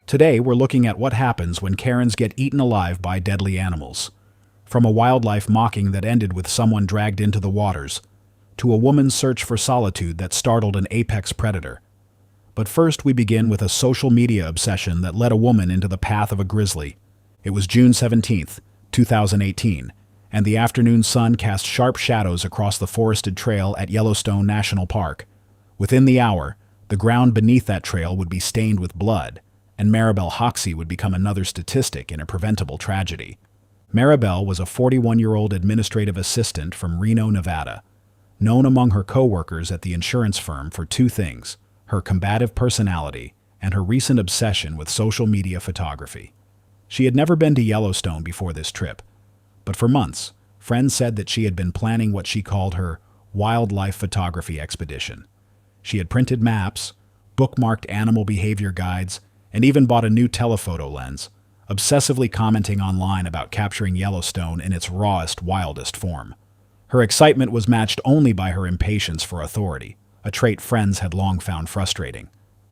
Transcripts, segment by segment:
Today, we're looking at what happens when Karens get eaten alive by deadly animals. From a wildlife mocking that ended with someone dragged into the waters, to a woman's search for solitude that startled an apex predator. But first, we begin with a social media obsession that led a woman into the path of a grizzly. It was June 17th, 2018, and the afternoon sun cast sharp shadows across the forested trail at Yellowstone National Park. Within the hour, the ground beneath that trail would be stained with blood, and Maribel Hoxie would become another statistic in a preventable tragedy. Maribel was a 41-year-old administrative assistant from Reno, Nevada, known among her co-workers at the insurance firm for two things: her combative personality and her recent obsession with social media photography. She had never been to Yellowstone before this trip, but for months, friends said that she had been planning what she called her wildlife photography expedition. She had printed maps, bookmarked animal behavior guides, and even bought a new telephoto lens, obsessively commenting online about capturing Yellowstone in its rawest, wildest form. Her excitement was matched only by her impatience for authority, a trait friends had long found frustrating.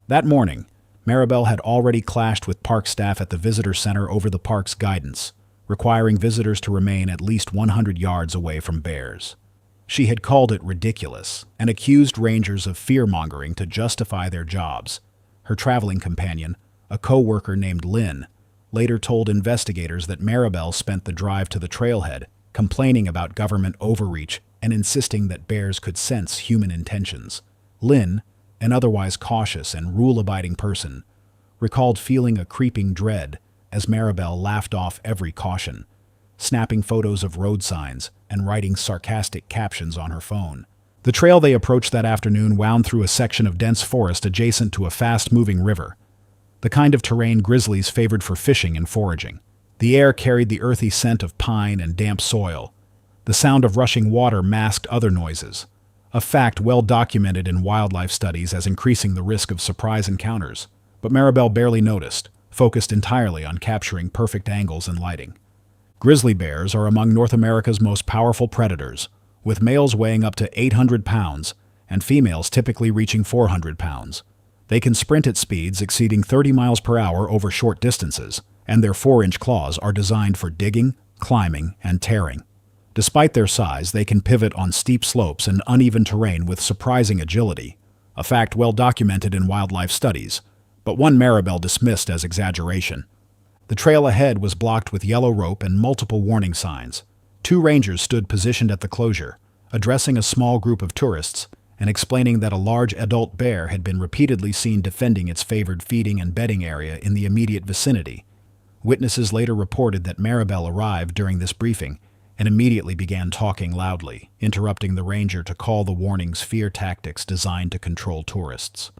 That morning, Maribel had already clashed with park staff at the visitor center over the park's guidance, requiring visitors to remain at least 100 yards away from bears. She had called it ridiculous and accused rangers of fear-mongering to justify their jobs. Her traveling companion, a co-worker named Lynn, later told investigators that Maribel spent the drive to the trailhead complaining about government overreach and insisting that bears could sense human intentions. Lynn, an otherwise cautious and rule-abiding person, recalled feeling a creeping dread as Maribel laughed off every caution, snapping photos of road signs and writing sarcastic captions on her phone. The trail they approached that afternoon wound through a section of dense forest adjacent to a fast-moving river, the kind of terrain grizzlies favored for fishing and foraging. The air carried the earthy scent of pine and damp soil. The sound of rushing water masked other noises, a fact well documented in wildlife studies as increasing the risk of surprise encounters. But Maribel barely noticed, focused entirely on capturing perfect angles and lighting. Grizzly bears are among North America's most powerful predators, with males weighing up to 800 pounds and females typically reaching 400 pounds. They can sprint at speeds exceeding 30 miles per hour over short distances, and their 4-inch claws are designed for digging, climbing, and tearing. Despite their size, they can pivot on steep slopes and uneven terrain with surprising agility, a fact well documented in wildlife studies, but one Maribel dismissed as exaggeration. The trail ahead was blocked with yellow rope and multiple warning signs. 2 rangers stood positioned at the closure, addressing a small group of tourists and explaining that a large adult bear had been repeatedly seen defending its favored feeding and bedding area in the immediate vicinity. Witnesses later reported that Maribel arrived during this briefing and immediately began talking loudly, interrupting the ranger to call the warnings fear tactics designed to control tourists.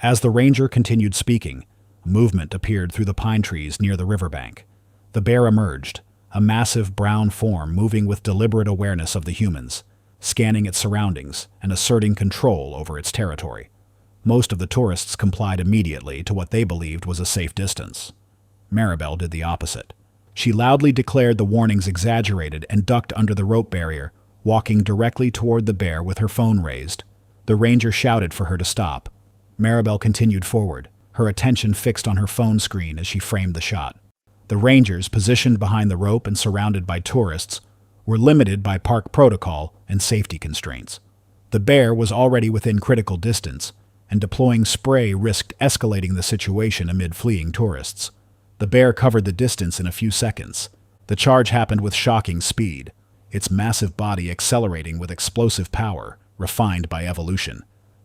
As the ranger continued speaking, movement appeared through the pine trees near the riverbank. The bear emerged, a massive brown form moving with deliberate awareness of the humans, scanning its surroundings and asserting control over its territory. Most of the tourists complied immediately to what they believed was a safe distance. Maribel did the opposite. She loudly declared the warnings exaggerated and ducked under the rope barrier, walking directly toward the bear with her phone raised. The ranger shouted for her to stop. Maribel continued forward, her attention fixed on her phone screen as she framed the shot. The rangers, positioned behind the rope and surrounded by tourists, were limited by park protocol and safety constraints. The bear was already within critical distance, and deploying spray risked escalating the situation amid fleeing tourists. The bear covered the distance in a few seconds. The charge happened with shocking speed, its massive body accelerating with explosive power, refined by evolution.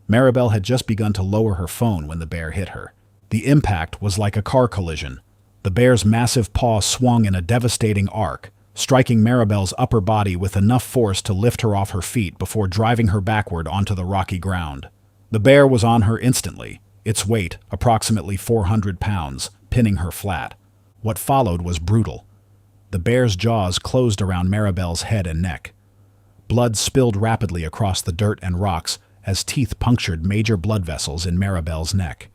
Maribel had just begun to lower her phone when the bear hit her. The impact was like a car collision. The bear's massive paw swung in a devastating arc, striking Maribel's upper body with enough force to lift her off her feet before driving her backward onto the rocky ground. The bear was on her instantly, its weight, approximately 400 pounds, pinning her flat. What followed was brutal. The bear's jaws closed around Maribel's head and neck. Blood spilled rapidly across the dirt and rocks as teeth punctured major blood vessels in Maribel's neck.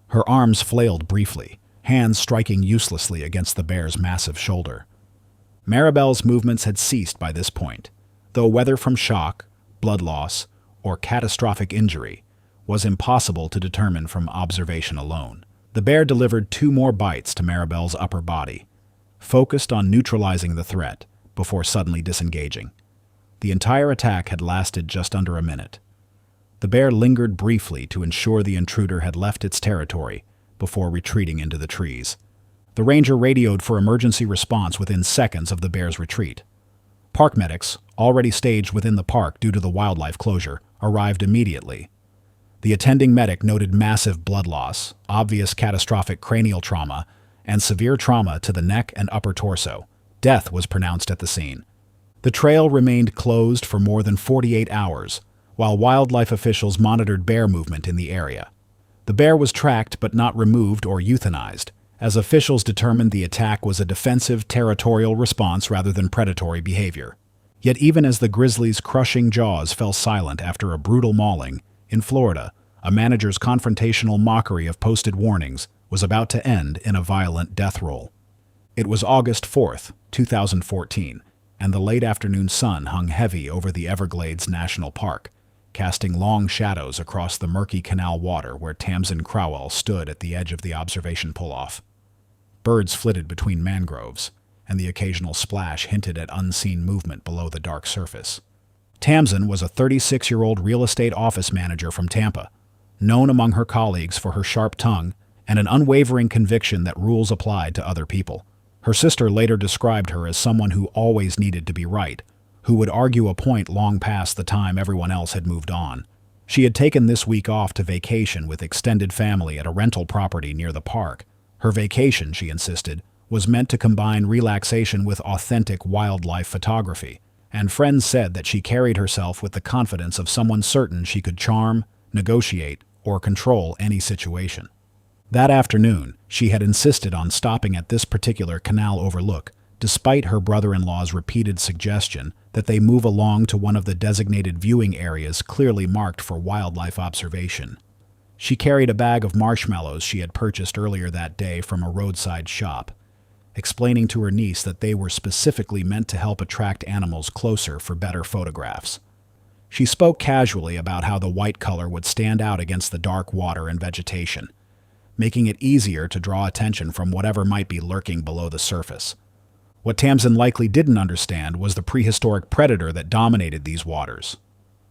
Her arms flailed briefly, hands striking uselessly against the bear's massive shoulder. Maribel's movements had ceased by this point, though whether from shock, blood loss, or catastrophic injury was impossible to determine from observation alone. The bear delivered 2 more bites to Maribel's upper body, focused on neutralizing the threat before suddenly disengaging. The entire attack had lasted just under a minute. The bear lingered briefly to ensure the intruder had left its territory before retreating into the trees. The ranger radioed for emergency response within seconds of the bear's retreat. Park medics, already staged within the park due to the wildlife closure, arrived immediately. The attending medic noted massive blood loss, obvious catastrophic cranial trauma, and severe trauma to the neck and upper torso. Death was pronounced at the scene. The trail remained closed for more than 48 hours, while wildlife officials monitored bear movement in the area. The bear was tracked but not removed or euthanized, as officials determined the attack was a defensive territorial response rather than predatory behavior. Yet even as the grizzly's crushing jaws fell silent after a brutal mauling, in Florida, a manager's confrontational mockery of posted warnings was about to end in a violent death roll. It was August 4th, 2014, and the late afternoon sun hung heavy over the Everglades National Park, casting long shadows across the murky canal water where Tamsin Crowell stood at the edge of the observation pull-off. Birds flitted between mangroves, and the occasional splash hinted at unseen movement below the dark surface. Tamsin was a 36-year-old real estate office manager from Tampa, known among her colleagues for her sharp tongue and an unwavering conviction that rules applied to other people. Her sister later described her as someone who always needed to be right, who would argue a point long past the time everyone else had moved on. She had taken this week off to vacation with extended family at a rental property near the park. Her vacation, she insisted, was meant to combine relaxation with authentic wildlife photography, and friends said that she carried herself with the confidence of someone certain she could charm, negotiate, or control any situation. That afternoon, she had insisted on stopping at this particular canal overlook, despite her brother-in-law's repeated suggestion that they move along to one of the designated viewing areas clearly marked for wildlife observation. She carried a bag of marshmallows she had purchased earlier that day from a roadside shop, explaining to her niece that they were specifically meant to help attract animals closer for better photographs. She spoke casually about how the white color would stand out against the dark water and vegetation, making it easier to draw attention from whatever might be lurking below the surface. What Tamsin likely didn't understand was the prehistoric predator that dominated these waters.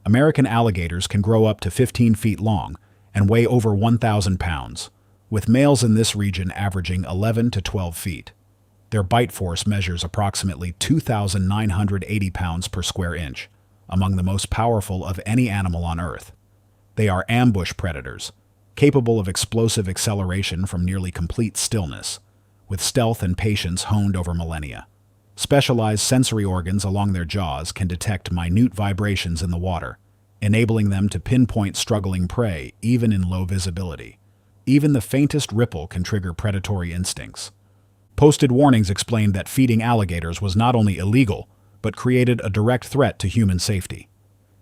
American alligators can grow up to 15 feet long and weigh over 1,000 pounds, with males in this region averaging 11 to 12 feet. Their bite force measures approximately 2,980 pounds per square inch, among the most powerful of any animal on Earth. They are ambush predators, capable of explosive acceleration from nearly complete stillness, with stealth and patience honed over millennia. Specialized sensory organs along their jaws can detect minute vibrations in the water, enabling them to pinpoint struggling prey even in low visibility. Even the faintest ripple can trigger predatory instincts. Posted warnings explained that feeding alligators was not only illegal, but created a direct threat to human safety.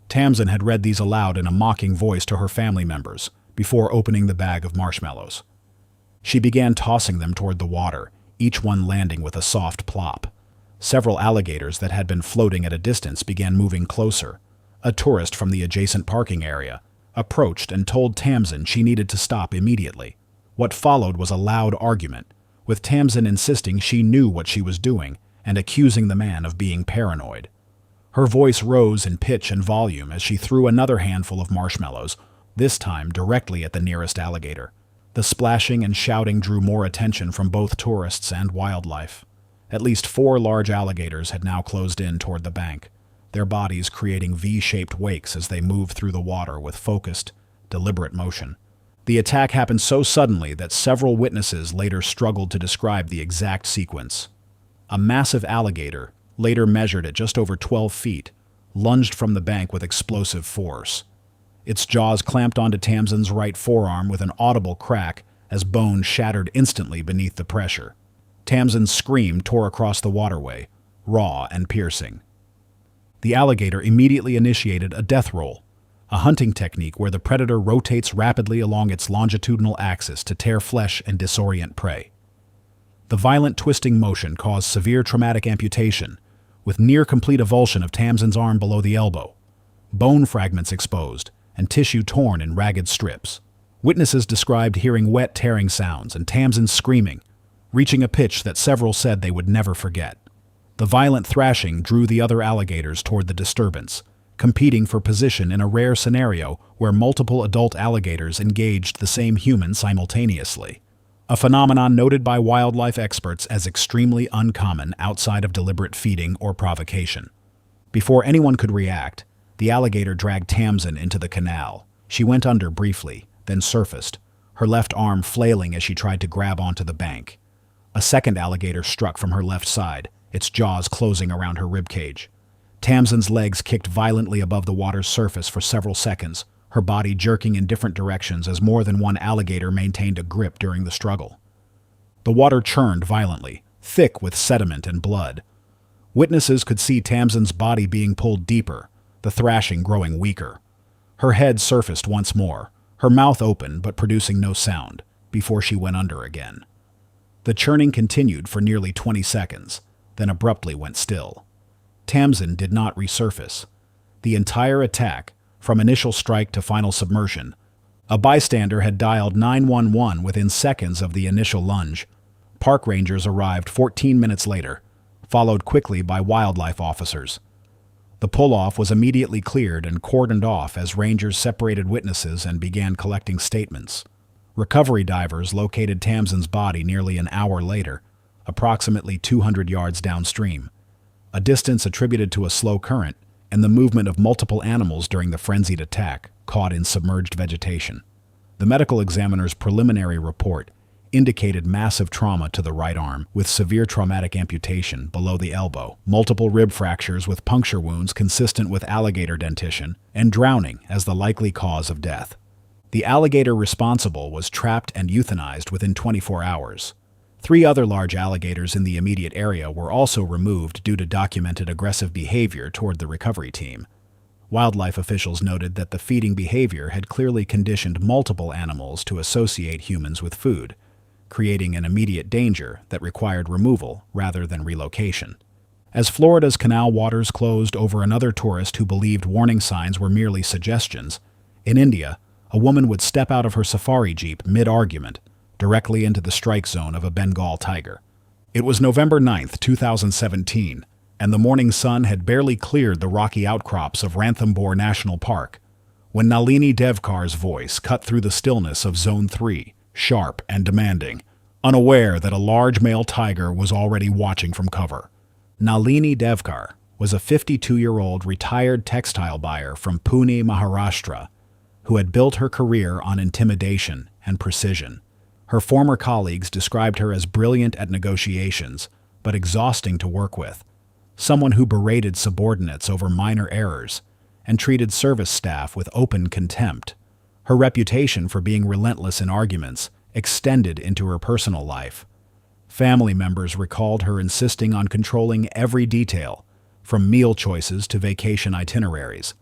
Tamsin had read these aloud in a mocking voice to her family members before opening the bag of marshmallows. She began tossing them toward the water, each one landing with a soft plop. Several alligators that had been floating at a distance began moving closer. A tourist from the adjacent parking area approached and told Tamsin she needed to stop immediately. What followed was a loud argument, with Tamsin insisting she knew what she was doing and accusing the man of being paranoid. Her voice rose in pitch and volume as she threw another handful of marshmallows, this time directly at the nearest alligator. The splashing and shouting drew more attention from both tourists and wildlife. At least 4 large alligators had now closed in toward the bank, their bodies creating V-shaped wakes as they moved through the water with focused, deliberate motion. The attack happened so suddenly that several witnesses later struggled to describe the exact sequence. A massive alligator, later measured at just over 12 feet, lunged from the bank with explosive force. Its jaws clamped onto Tamsin's right forearm with an audible crack as bone shattered instantly beneath the pressure. Tamsin's scream tore across the waterway, raw and piercing. The alligator immediately initiated a death roll, a hunting technique where the predator rotates rapidly along its longitudinal axis to tear flesh and disorient prey. The violent twisting motion caused severe traumatic amputation, with near-complete avulsion of Tamsin's arm below the elbow, bone fragments exposed, and tissue torn in ragged strips. Witnesses described hearing wet, tearing sounds and Tamsin screaming, reaching a pitch that several said they would never forget. The violent thrashing drew the other alligators toward the disturbance, competing for position in a rare scenario where multiple adult alligators engaged the same human simultaneously. A phenomenon noted by wildlife experts as extremely uncommon outside of deliberate feeding or provocation. Before anyone could react, the alligator dragged Tamsin into the canal. She went under briefly, then surfaced, her left arm flailing as she tried to grab onto the bank. A second alligator struck from her left side, its jaws closing around her ribcage. Tamsin's legs kicked violently above the water's surface for several seconds, her body jerking in different directions as more than one alligator maintained a grip during the struggle. The water churned violently, thick with sediment and blood. Witnesses could see Tamsin's body being pulled deeper, the thrashing growing weaker. Her head surfaced once more, her mouth open but producing no sound, before she went under again. The churning continued for nearly 20 seconds, then abruptly went still. Tamsin did not resurface. The entire attack, from initial strike to final submersion, a bystander had dialed 911 within seconds of the initial lunge. Park rangers arrived 14 minutes later, followed quickly by wildlife officers. The pull-off was immediately cleared and cordoned off as rangers separated witnesses and began collecting statements. Recovery divers located Tamsin's body nearly an hour later, approximately 200 yards downstream, a distance attributed to a slow current and the movement of multiple animals during the frenzied attack caught in submerged vegetation. The medical examiner's preliminary report indicated massive trauma to the right arm with severe traumatic amputation below the elbow, multiple rib fractures with puncture wounds consistent with alligator dentition, and drowning as the likely cause of death. The alligator responsible was trapped and euthanized within 24 hours. 3 other large alligators in the immediate area were also removed due to documented aggressive behavior toward the recovery team. Wildlife officials noted that the feeding behavior had clearly conditioned multiple animals to associate humans with food, creating an immediate danger that required removal rather than relocation. As Florida's canal waters closed over another tourist who believed warning signs were merely suggestions, in India, a woman would step out of her safari jeep mid-argument, directly into the strike zone of a Bengal tiger. It was November 9, 2017, and the morning sun had barely cleared the rocky outcrops of Ranthambore National Park, when Nalini Devkar's voice cut through the stillness of Zone 3, sharp and demanding, unaware that a large male tiger was already watching from cover. Nalini Devkar was a 52-year-old retired textile buyer from Pune, Maharashtra, who had built her career on intimidation and precision. Her former colleagues described her as brilliant at negotiations, but exhausting to work with, someone who berated subordinates over minor errors and treated service staff with open contempt. Her reputation for being relentless in arguments extended into her personal life. Family members recalled her insisting on controlling every detail, from meal choices to vacation itineraries.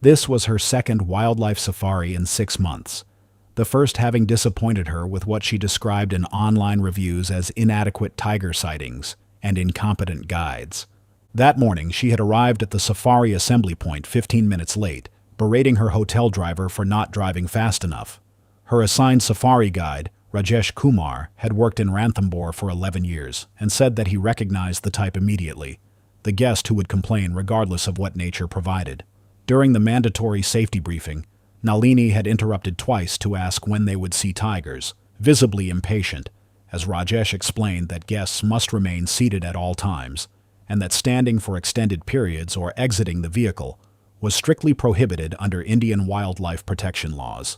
This was her second wildlife safari in 6 months, the first having disappointed her with what she described in online reviews as inadequate tiger sightings and incompetent guides. That morning, she had arrived at the safari assembly point 15 minutes late, berating her hotel driver for not driving fast enough. Her assigned safari guide, Rajesh Kumar, had worked in Ranthambore for 11 years and said that he recognized the type immediately, the guest who would complain regardless of what nature provided. During the mandatory safety briefing, Nalini had interrupted twice to ask when they would see tigers, visibly impatient, as Rajesh explained that guests must remain seated at all times, and that standing for extended periods or exiting the vehicle was strictly prohibited under Indian wildlife protection laws.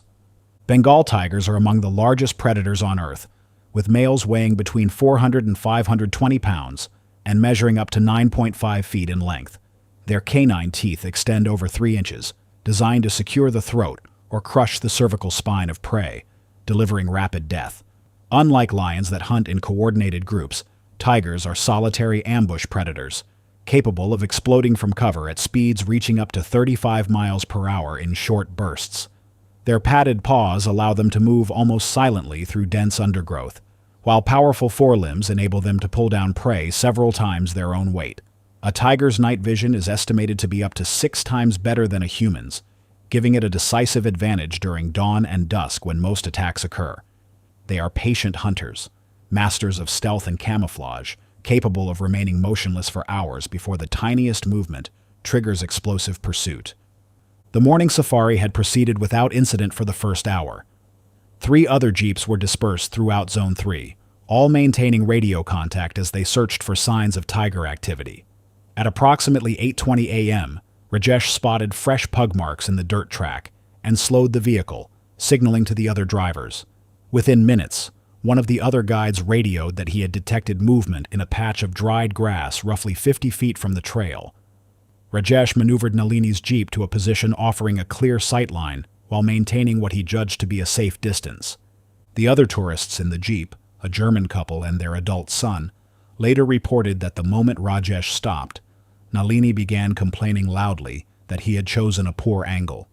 Bengal tigers are among the largest predators on Earth, with males weighing between 400 and 520 pounds and measuring up to 9.5 feet in length. Their canine teeth extend over 3 inches, designed to secure the throat or crush the cervical spine of prey, delivering rapid death. Unlike lions that hunt in coordinated groups, tigers are solitary ambush predators, capable of exploding from cover at speeds reaching up to 35 miles per hour in short bursts. Their padded paws allow them to move almost silently through dense undergrowth, while powerful forelimbs enable them to pull down prey several times their own weight. A tiger's night vision is estimated to be up to 6 times better than a human's, giving it a decisive advantage during dawn and dusk when most attacks occur. They are patient hunters, masters of stealth and camouflage, capable of remaining motionless for hours before the tiniest movement triggers explosive pursuit. The morning safari had proceeded without incident for the first hour. 3 other jeeps were dispersed throughout Zone 3, all maintaining radio contact as they searched for signs of tiger activity. At approximately 8:20 a.m., Rajesh spotted fresh pug marks in the dirt track and slowed the vehicle, signaling to the other drivers. Within minutes, one of the other guides radioed that he had detected movement in a patch of dried grass roughly 50 feet from the trail. Rajesh maneuvered Nalini's jeep to a position offering a clear sightline while maintaining what he judged to be a safe distance. The other tourists in the jeep, a German couple and their adult son, later reported that the moment Rajesh stopped, Nalini began complaining loudly that he had chosen a poor angle.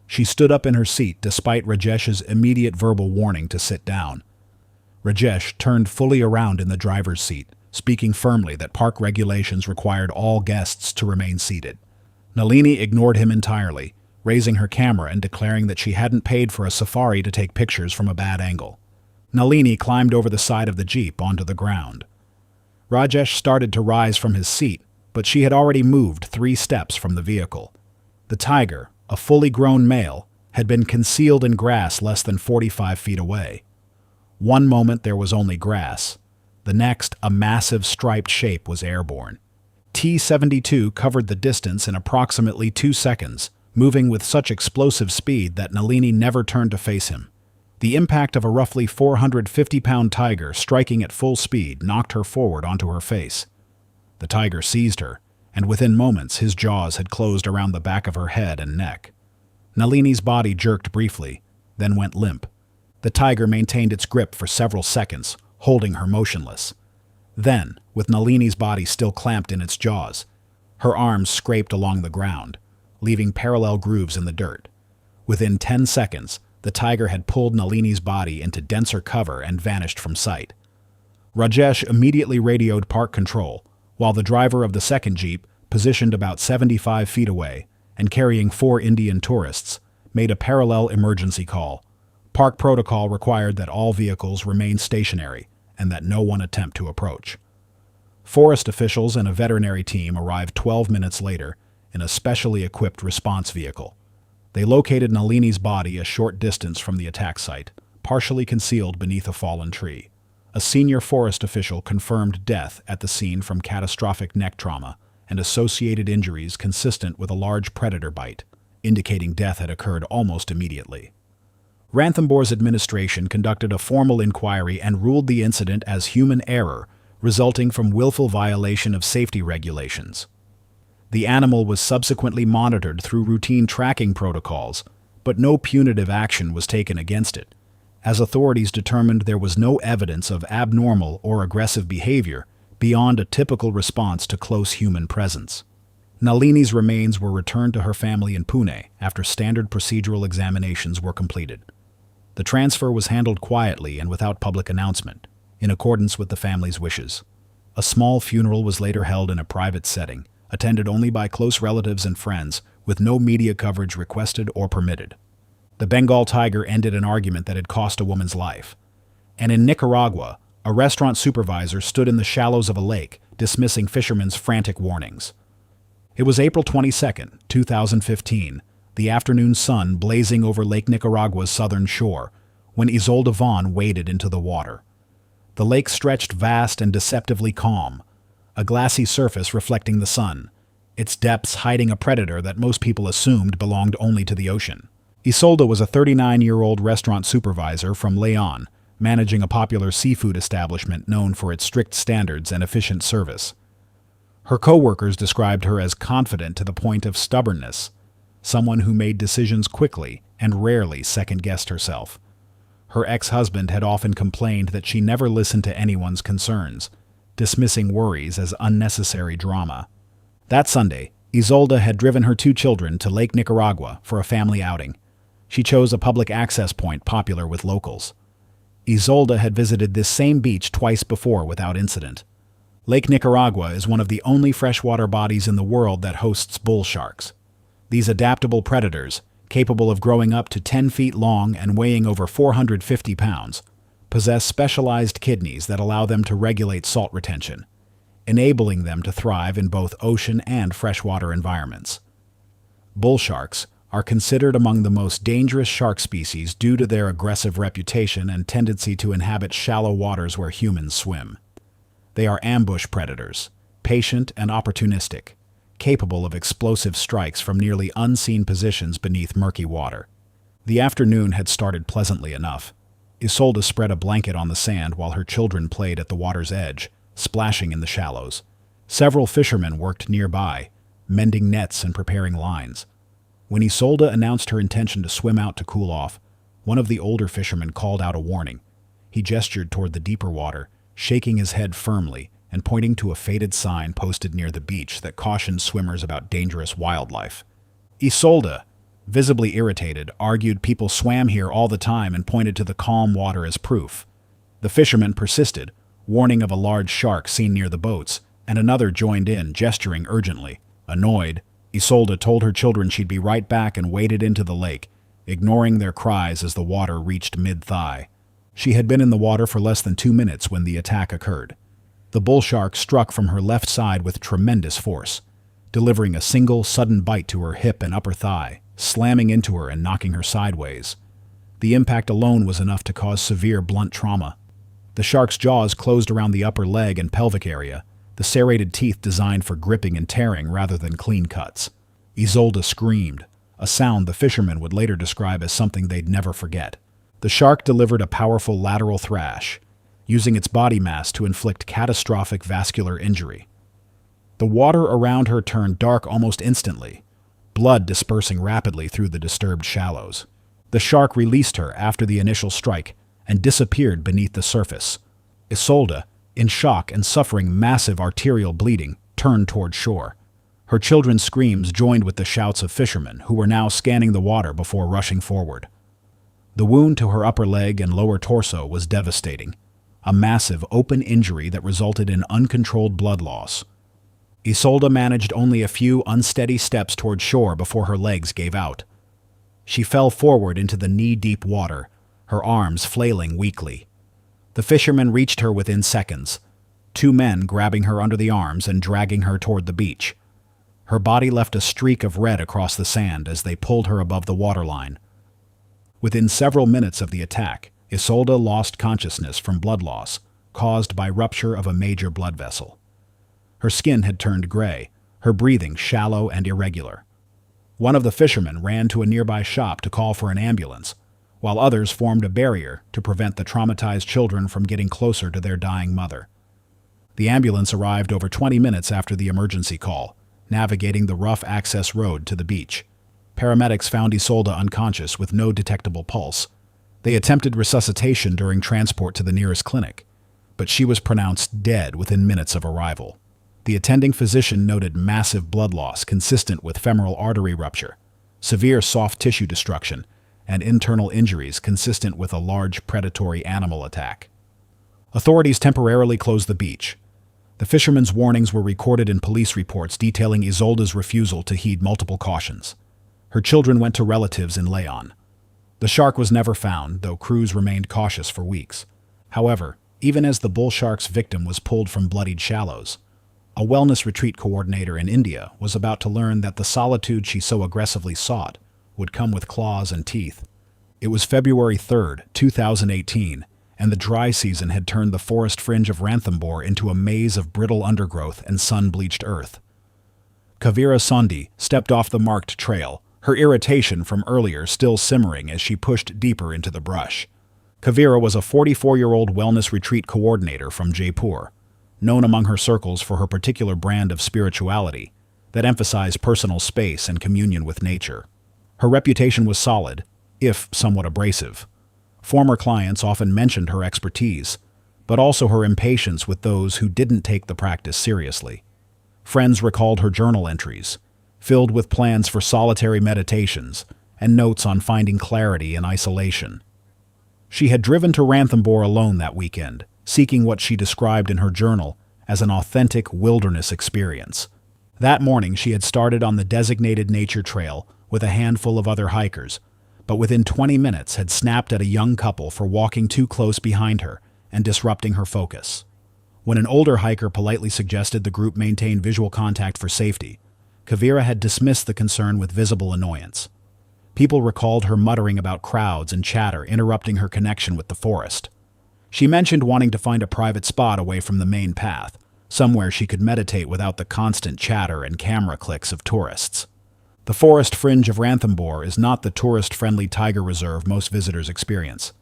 She stood up in her seat despite Rajesh's immediate verbal warning to sit down. Rajesh turned fully around in the driver's seat, speaking firmly that park regulations required all guests to remain seated. Nalini ignored him entirely, raising her camera and declaring that she hadn't paid for a safari to take pictures from a bad angle. Nalini climbed over the side of the jeep onto the ground. Rajesh started to rise from his seat, but she had already moved 3 steps from the vehicle. The tiger, a fully grown male, had been concealed in grass less than 45 feet away. One moment there was only grass. The next, a massive striped shape was airborne. T-72 covered the distance in approximately 2 seconds, moving with such explosive speed that Nalini never turned to face him. The impact of a roughly 450-pound tiger striking at full speed knocked her forward onto her face. The tiger seized her, and within moments his jaws had closed around the back of her head and neck. Nalini's body jerked briefly, then went limp. The tiger maintained its grip for several seconds, holding her motionless. Then, with Nalini's body still clamped in its jaws, her arms scraped along the ground, leaving parallel grooves in the dirt. Within 10 seconds, the tiger had pulled Nalini's body into denser cover and vanished from sight. Rajesh immediately radioed park control, while the driver of the second jeep, positioned about 75 feet away and carrying 4 Indian tourists, made a parallel emergency call. Park protocol required that all vehicles remain stationary and that no one attempt to approach. Forest officials and a veterinary team arrived 12 minutes later in a specially equipped response vehicle. They located Nalini's body a short distance from the attack site, partially concealed beneath a fallen tree. A senior forest official confirmed death at the scene from catastrophic neck trauma and associated injuries consistent with a large predator bite, indicating death had occurred almost immediately. Ranthambhore's administration conducted a formal inquiry and ruled the incident as human error, resulting from willful violation of safety regulations. The animal was subsequently monitored through routine tracking protocols, but no punitive action was taken against it, as authorities determined there was no evidence of abnormal or aggressive behavior beyond a typical response to close human presence. Nalini's remains were returned to her family in Pune after standard procedural examinations were completed. The transfer was handled quietly and without public announcement, in accordance with the family's wishes. A small funeral was later held in a private setting, attended only by close relatives and friends, with no media coverage requested or permitted. The Bengal tiger ended an argument that had cost a woman's life. And in Nicaragua, a restaurant supervisor stood in the shallows of a lake, dismissing fishermen's frantic warnings. It was April 22, 2015, the afternoon sun blazing over Lake Nicaragua's southern shore, when Isolde Vaughn waded into the water. The lake stretched vast and deceptively calm, a glassy surface reflecting the sun, its depths hiding a predator that most people assumed belonged only to the ocean. Isolde was a 39-year-old restaurant supervisor from Leon, managing a popular seafood establishment known for its strict standards and efficient service. Her co-workers described her as confident to the point of stubbornness, someone who made decisions quickly and rarely second-guessed herself. Her ex-husband had often complained that she never listened to anyone's concerns, dismissing worries as unnecessary drama. That Sunday, Isolde had driven her 2 children to Lake Nicaragua for a family outing. She chose a public access point popular with locals. Isolde had visited this same beach twice before without incident. Lake Nicaragua is one of the only freshwater bodies in the world that hosts bull sharks. These adaptable predators, capable of growing up to 10 feet long and weighing over 450 pounds, possess specialized kidneys that allow them to regulate salt retention, enabling them to thrive in both ocean and freshwater environments. Bull sharks are considered among the most dangerous shark species due to their aggressive reputation and tendency to inhabit shallow waters where humans swim. They are ambush predators, patient and opportunistic, capable of explosive strikes from nearly unseen positions beneath murky water. The afternoon had started pleasantly enough. Isolde spread a blanket on the sand while her children played at the water's edge, splashing in the shallows. Several fishermen worked nearby, mending nets and preparing lines. When Isolde announced her intention to swim out to cool off, one of the older fishermen called out a warning. He gestured toward the deeper water, shaking his head firmly and pointing to a faded sign posted near the beach that cautioned swimmers about dangerous wildlife. Isolde, visibly irritated, argued people swam here all the time and pointed to the calm water as proof. The fisherman persisted, warning of a large shark seen near the boats, and another joined in, gesturing urgently. Annoyed, Isolde told her children she'd be right back and waded into the lake, ignoring their cries as the water reached mid-thigh. She had been in the water for less than 2 minutes when the attack occurred. The bull shark struck from her left side with tremendous force, delivering a single, sudden bite to her hip and upper thigh, slamming into her and knocking her sideways. The impact alone was enough to cause severe blunt trauma. The shark's jaws closed around the upper leg and pelvic area, the serrated teeth designed for gripping and tearing rather than clean cuts. Isolde screamed, a sound the fishermen would later describe as something they'd never forget. The shark delivered a powerful lateral thrash, using its body mass to inflict catastrophic vascular injury. The water around her turned dark almost instantly, blood dispersing rapidly through the disturbed shallows. The shark released her after the initial strike and disappeared beneath the surface. Isolde, in shock and suffering massive arterial bleeding, turned toward shore. Her children's screams joined with the shouts of fishermen who were now scanning the water before rushing forward. The wound to her upper leg and lower torso was devastating, a massive open injury that resulted in uncontrolled blood loss. Isolde managed only a few unsteady steps toward shore before her legs gave out. She fell forward into the knee-deep water, her arms flailing weakly. The fishermen reached her within seconds, 2 men grabbing her under the arms and dragging her toward the beach. Her body left a streak of red across the sand as they pulled her above the waterline. Within several minutes of the attack, Isolde lost consciousness from blood loss, caused by rupture of a major blood vessel. Her skin had turned gray, her breathing shallow and irregular. One of the fishermen ran to a nearby shop to call for an ambulance, while others formed a barrier to prevent the traumatized children from getting closer to their dying mother. The ambulance arrived over 20 minutes after the emergency call, navigating the rough access road to the beach. Paramedics found Isolde unconscious with no detectable pulse. They attempted resuscitation during transport to the nearest clinic, but she was pronounced dead within minutes of arrival. The attending physician noted massive blood loss consistent with femoral artery rupture, severe soft tissue destruction, and internal injuries consistent with a large predatory animal attack. Authorities temporarily closed the beach. The fishermen's warnings were recorded in police reports detailing Isolde's refusal to heed multiple cautions. Her children went to relatives in Leon. The shark was never found, though crews remained cautious for weeks. However, even as the bull shark's victim was pulled from bloodied shallows, a wellness retreat coordinator in India was about to learn that the solitude she so aggressively sought would come with claws and teeth. It was February 3rd, 2018, and the dry season had turned the forest fringe of Ranthambore into a maze of brittle undergrowth and sun-bleached earth. Kavira Sondhi stepped off the marked trail, her irritation from earlier still simmering as she pushed deeper into the brush. Kavira was a 44-year-old wellness retreat coordinator from Jaipur, known among her circles for her particular brand of spirituality that emphasized personal space and communion with nature. Her reputation was solid, if somewhat abrasive. Former clients often mentioned her expertise, but also her impatience with those who didn't take the practice seriously. Friends recalled her journal entries, filled with plans for solitary meditations and notes on finding clarity in isolation. She had driven to Ranthambore alone that weekend, seeking what she described in her journal as an authentic wilderness experience. That morning she had started on the designated nature trail with a handful of other hikers, but within 20 minutes had snapped at a young couple for walking too close behind her and disrupting her focus. When an older hiker politely suggested the group maintain visual contact for safety, Kavira had dismissed the concern with visible annoyance. People recalled her muttering about crowds and chatter interrupting her connection with the forest. She mentioned wanting to find a private spot away from the main path, somewhere she could meditate without the constant chatter and camera clicks of tourists. The forest fringe of Ranthambore is not the tourist-friendly tiger reserve most visitors experience.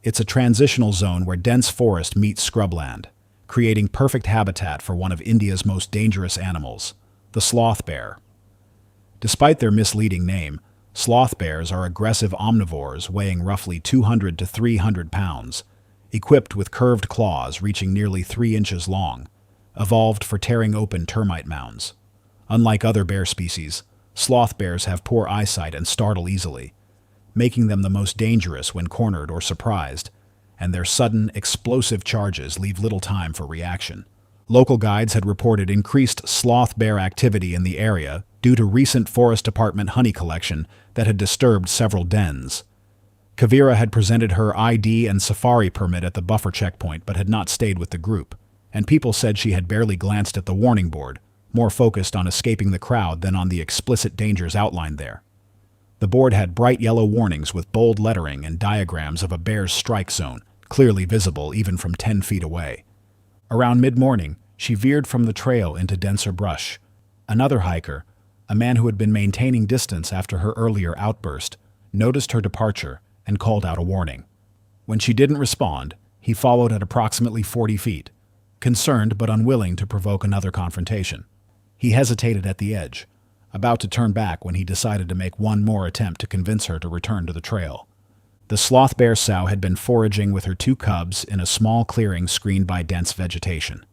It's a transitional zone where dense forest meets scrubland, creating perfect habitat for one of India's most dangerous animals, the sloth bear. Despite their misleading name, sloth bears are aggressive omnivores weighing roughly 200 to 300 pounds, equipped with curved claws reaching nearly 3 inches long, evolved for tearing open termite mounds. Unlike other bear species, sloth bears have poor eyesight and startle easily, making them the most dangerous when cornered or surprised, and their sudden, explosive charges leave little time for reaction. Local guides had reported increased sloth bear activity in the area due to recent Forest Department honey collection that had disturbed several dens. Kavira had presented her ID and safari permit at the buffer checkpoint but had not stayed with the group, and people said she had barely glanced at the warning board, more focused on escaping the crowd than on the explicit dangers outlined there. The board had bright yellow warnings with bold lettering and diagrams of a bear's strike zone, clearly visible even from 10 feet away. Around mid-morning, she veered from the trail into denser brush. Another hiker, a man who had been maintaining distance after her earlier outburst, noticed her departure and called out a warning. When she didn't respond, he followed at approximately 40 feet, concerned but unwilling to provoke another confrontation. He hesitated at the edge, about to turn back when he decided to make one more attempt to convince her to return to the trail. The sloth bear sow had been foraging with her 2 cubs in a small clearing screened by dense vegetation.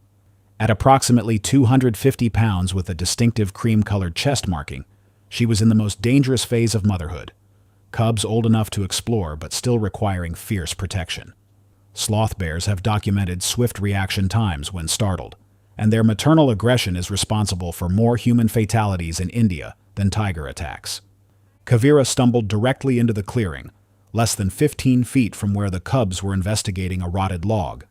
At approximately 250 pounds with a distinctive cream-colored chest marking, she was in the most dangerous phase of motherhood, cubs old enough to explore but still requiring fierce protection. Sloth bears have documented swift reaction times when startled, and their maternal aggression is responsible for more human fatalities in India than tiger attacks. Kavira stumbled directly into the clearing, less than 15 feet from where the cubs were investigating a rotted log.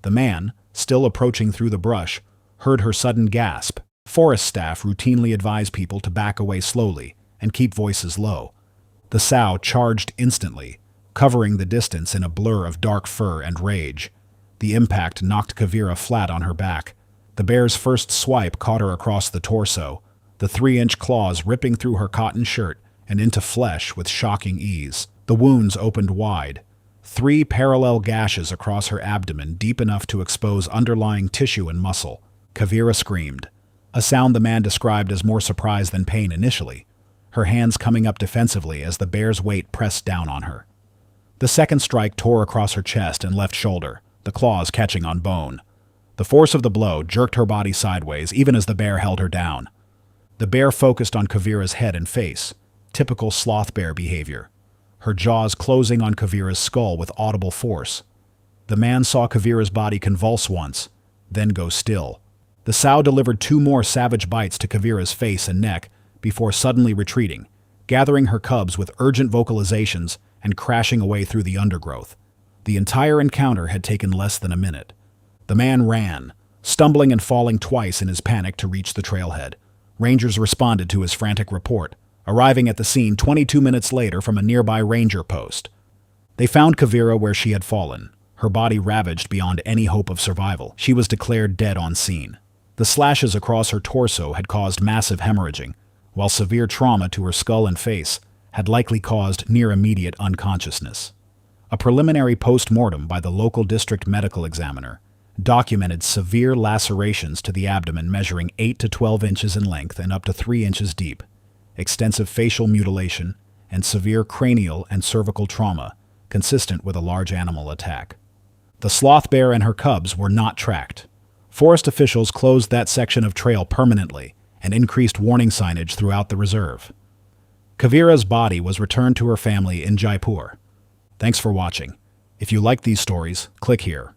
The man, still approaching through the brush, heard her sudden gasp. Forest staff routinely advise people to back away slowly and keep voices low. The sow charged instantly, covering the distance in a blur of dark fur and rage. The impact knocked Kavira flat on her back. The bear's first swipe caught her across the torso, the 3-inch claws ripping through her cotton shirt and into flesh with shocking ease. The wounds opened wide, 3 parallel gashes across her abdomen deep enough to expose underlying tissue and muscle. Kavira screamed, a sound the man described as more surprise than pain initially, her hands coming up defensively as the bear's weight pressed down on her. The second strike tore across her chest and left shoulder, the claws catching on bone. The force of the blow jerked her body sideways even as the bear held her down. The bear focused on Kavira's head and face, typical sloth bear behavior, her jaws closing on Kavira's skull with audible force. The man saw Kavira's body convulse once, then go still. The sow delivered 2 more savage bites to Kavira's face and neck before suddenly retreating, gathering her cubs with urgent vocalizations and crashing away through the undergrowth. The entire encounter had taken less than a minute. The man ran, stumbling and falling twice in his panic to reach the trailhead. Rangers responded to his frantic report, arriving at the scene 22 minutes later from a nearby ranger post. They found Kavira where she had fallen, her body ravaged beyond any hope of survival. She was declared dead on scene. The slashes across her torso had caused massive hemorrhaging, while severe trauma to her skull and face had likely caused near-immediate unconsciousness. A preliminary post-mortem by the local district medical examiner documented severe lacerations to the abdomen measuring 8 to 12 inches in length and up to 3 inches deep, extensive facial mutilation, and severe cranial and cervical trauma consistent with a large animal attack. The sloth bear and her cubs were not tracked. Forest officials closed that section of trail permanently and increased warning signage throughout the reserve. Kavira's body was returned to her family in Jaipur. Thanks for watching. If you like these stories, click here.